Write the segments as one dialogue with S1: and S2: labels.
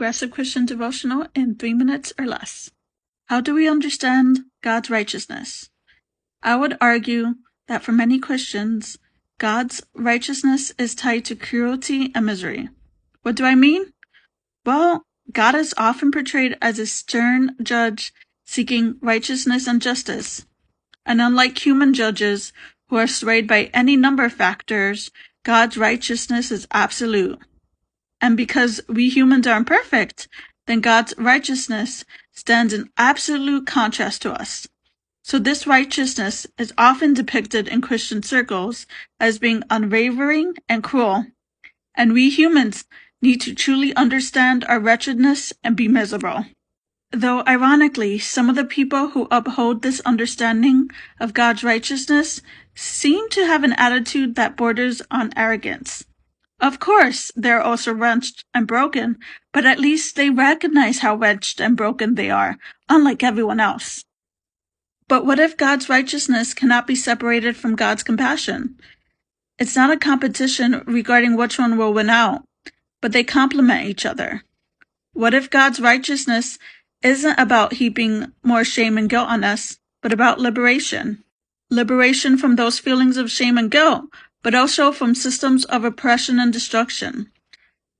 S1: Progressive Christian Devotional in 3 minutes or less. How do we understand God's righteousness? I would argue that for many Christians, God's righteousness is tied to cruelty and misery. What do I mean? Well, God is often portrayed as a stern judge seeking righteousness and justice. And unlike human judges who are swayed by any number of factors, God's righteousness is absolute. And because we humans are imperfect, then God's righteousness stands in absolute contrast to us. So this righteousness is often depicted in Christian circles as being unwavering and cruel. And we humans need to truly understand our wretchedness and be miserable. Though ironically, some of the people who uphold this understanding of God's righteousness seem to have an attitude that borders on arrogance. Of course, they're also wrenched and broken, but at least they recognize how wrenched and broken they are, unlike everyone else. But what if God's righteousness cannot be separated from God's compassion? It's not a competition regarding which one will win out, but they complement each other. What if God's righteousness isn't about heaping more shame and guilt on us, but about liberation? Liberation from those feelings of shame and guilt, but also from systems of oppression and destruction.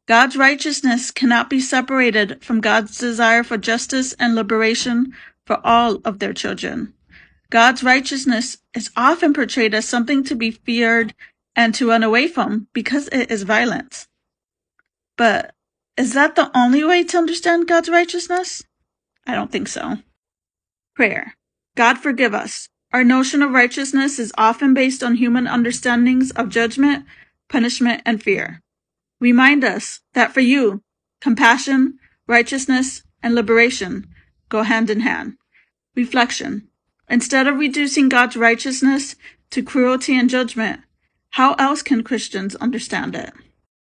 S1: God's righteousness cannot be separated from God's desire for justice and liberation for all of their children. God's righteousness is often portrayed as something to be feared and to run away from because it is violent. But is that the only way to understand God's righteousness? I don't think so. Prayer. God, forgive us. Our notion of righteousness is often based on human understandings of judgment, punishment, and fear. Remind us that for you, compassion, righteousness, and liberation go hand in hand. Reflection. Instead of reducing God's righteousness to cruelty and judgment, how else can Christians understand it?